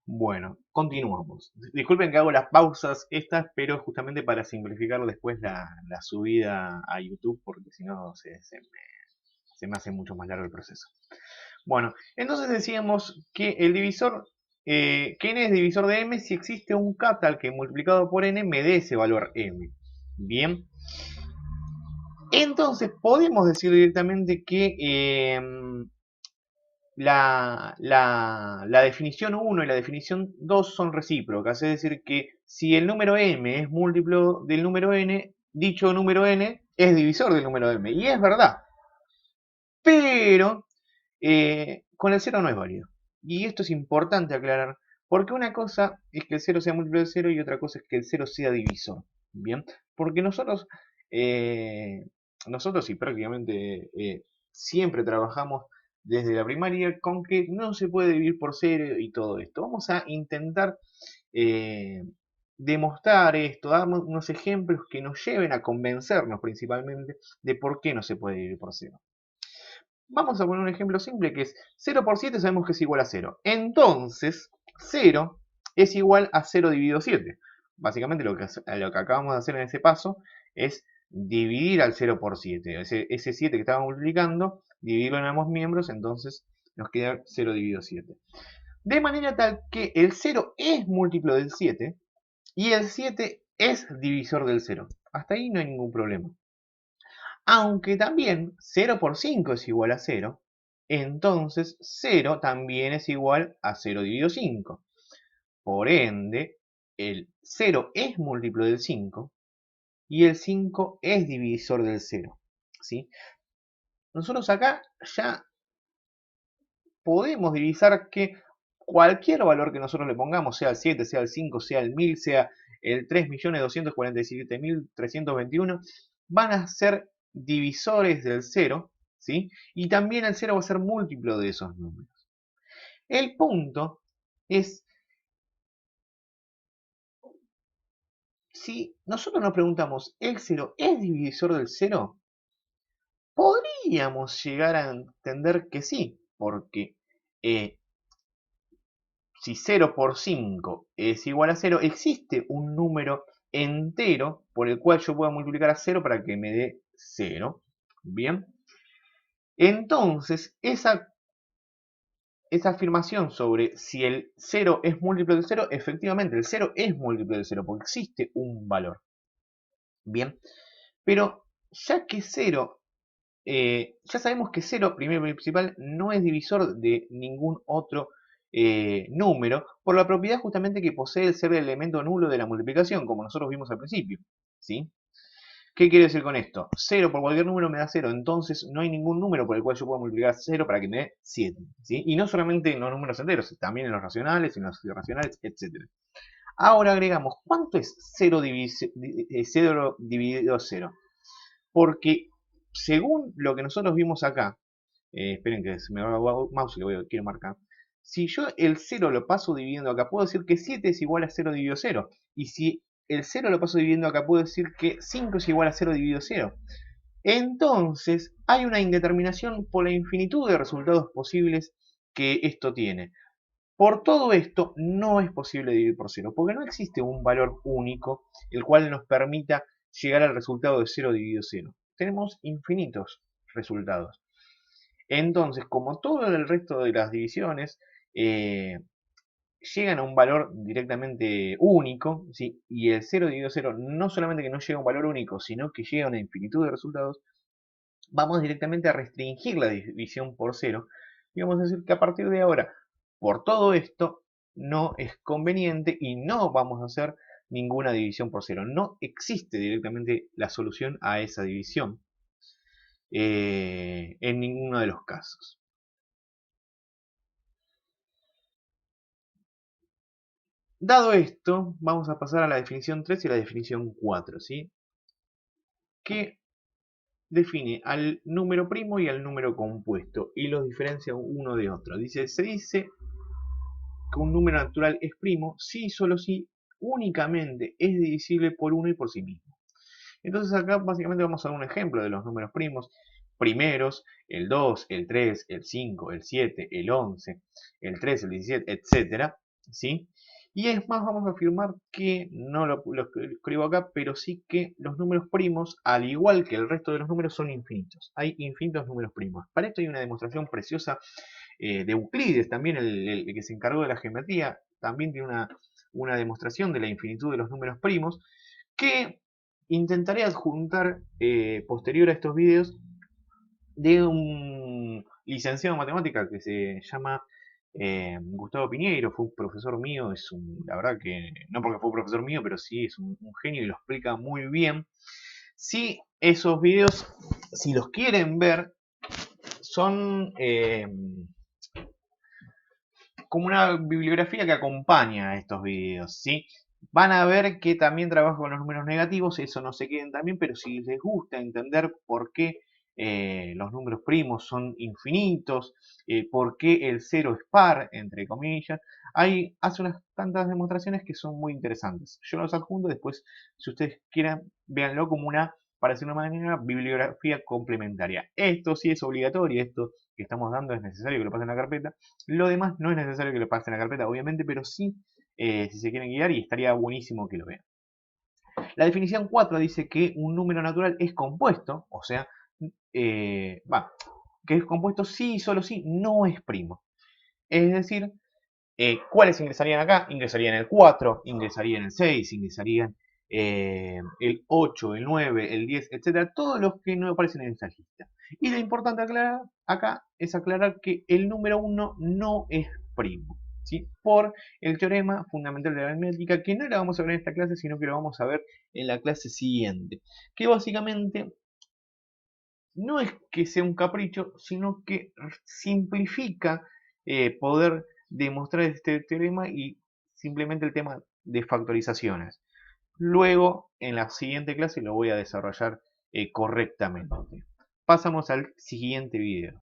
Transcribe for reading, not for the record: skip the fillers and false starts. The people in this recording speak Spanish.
Bueno, continuamos. Disculpen que hago las pausas estas, pero justamente para simplificar después la subida a YouTube, porque si no se me hace mucho más largo el proceso. Bueno, entonces decíamos que el divisor, que n es divisor de m si existe un k tal que multiplicado por n me dé ese valor m. Bien, entonces podemos decir directamente que la definición uno y la definición 2 son recíprocas, es decir, que si el número m es múltiplo del número n, dicho número n es divisor del número m, y es verdad, pero con el cero no es válido. Y esto es importante aclarar, porque una cosa es que el cero sea múltiplo del cero y otra cosa es que el cero sea divisor. Bien, porque eh, nosotros y prácticamente siempre trabajamos desde la primaria con que no se puede dividir por cero y todo esto. Vamos a intentar eh, demostrar esto, dar unos ejemplos que nos lleven a convencernos principalmente de por qué no se puede dividir por cero. Vamos a poner un ejemplo simple que es 0 por 7 sabemos que es igual a 0. Entonces, 0 es igual a 0 dividido 7. Básicamente lo que acabamos de hacer en ese paso es dividir al 0 por 7. Ese 7 que estábamos multiplicando, dividirlo en ambos miembros, entonces nos queda 0 dividido 7. De manera tal que el 0 es múltiplo del 7 y el 7 es divisor del 0. Hasta ahí no hay ningún problema. Aunque también 0 por 5 es igual a 0, entonces 0 también es igual a 0 dividido 5. Por ende, el 0 es múltiplo del 5 y el 5 es divisor del 0. ¿Sí? Nosotros acá ya podemos divisar que cualquier valor que nosotros le pongamos, sea el 7, sea el 5, sea el 1000, sea el 3.247.321, van a ser divisores del 0, ¿sí? Y también el 0 va a ser múltiplo de esos números. El punto es, si nosotros nos preguntamos, ¿el 0 es divisor del 0? Podríamos llegar a entender que sí, porque eh, si 0 por 5 es igual a 0, existe un número entero por el cual yo pueda multiplicar a 0 para que me dé 0. Bien. Entonces, esa afirmación sobre si el 0 es múltiplo del 0, efectivamente el 0 es múltiplo del 0 porque existe un valor. Bien. Pero ya que 0, ya sabemos que 0, primero y principal, no es divisor de ningún otro número, por la propiedad justamente que posee el ser el elemento nulo de la multiplicación, como nosotros vimos al principio. ¿Sí? ¿Qué quiere decir con esto? 0 por cualquier número me da 0, entonces no hay ningún número por el cual yo pueda multiplicar 0 para que me dé 7. ¿Sí? Y no solamente en los números enteros, también en los racionales, en los irracionales, etc. Ahora agregamos, ¿cuánto es 0, 0 dividido 0? Porque según lo que nosotros vimos acá, esperen que se me va el mouse y quiero marcar. Si yo el 0 lo paso dividiendo acá, puedo decir que 7 es igual a 0 dividido 0. Y si el 0 lo paso dividiendo acá, puedo decir que 5 es igual a 0 dividido 0. Entonces, hay una indeterminación por la infinitud de resultados posibles que esto tiene. Por todo esto, no es posible dividir por 0, porque no existe un valor único el cual nos permita llegar al resultado de 0 dividido 0. Tenemos infinitos resultados. Entonces, como todo el resto de las divisiones eh, llegan a un valor directamente único, ¿sí? Y el 0 dividido 0 no solamente que no llega a un valor único, sino que llega a una infinitud de resultados, vamos directamente a restringir la división por 0 y vamos a decir que a partir de ahora, por todo esto, no es conveniente y no vamos a hacer ninguna división por 0. No existe directamente la solución a esa división en ninguno de los casos. Dado esto, vamos a pasar a la definición 3 y la definición 4, ¿sí? Que define al número primo y al número compuesto y los diferencia uno de otro. Se dice que un número natural es primo si y solo si únicamente es divisible por uno y por sí mismo. Entonces acá básicamente vamos a dar un ejemplo de los números primos. Primeros, el 2, el 3, el 5, el 7, el 11, el 3, el 17, etc. ¿sí? Y es más, vamos a afirmar que, no lo escribo acá, pero sí que los números primos, al igual que el resto de los números, son infinitos. Hay infinitos números primos. Para esto hay una demostración preciosa de Euclides, también el que se encargó de la geometría, también tiene una demostración de la infinitud de los números primos, que intentaré adjuntar posterior a estos videos de un licenciado en matemática que se llama Gustavo Piñeiro. Fue un profesor mío, la verdad que no porque fue un profesor mío, pero sí es un genio y lo explica muy bien. Si esos videos, si los quieren ver, son como una bibliografía que acompaña a estos videos, ¿sí? Van a ver que también trabajo con los números negativos, eso no se queden también, pero si les gusta entender por qué los números primos son infinitos, por qué el cero es par, entre comillas, hace unas tantas demostraciones que son muy interesantes. Yo los adjunto, después, si ustedes quieran, véanlo como para decir una manera, bibliografía complementaria. Esto sí es obligatorio, esto que estamos dando es necesario que lo pasen a la carpeta. Lo demás no es necesario que lo pasen a la carpeta, obviamente, pero sí si se quieren guiar y estaría buenísimo que lo vean. La definición 4 dice que un número natural es compuesto, o sea, que es compuesto sí y solo si no es primo. Es decir, ¿cuáles ingresarían acá? Ingresarían el 4, ingresarían el 6, ingresarían el 8, el 9, el 10, etcétera, todos los que no aparecen en esta lista. Y lo importante aclarar acá es aclarar que el número 1 no es primo, ¿sí? Por el teorema fundamental de la aritmética, que no lo vamos a ver en esta clase, sino que lo vamos a ver en la clase siguiente, que básicamente no es que sea un capricho, sino que simplifica poder demostrar este teorema y simplemente el tema de factorizaciones. Luego, en la siguiente clase lo voy a desarrollar correctamente. Pasamos al siguiente video.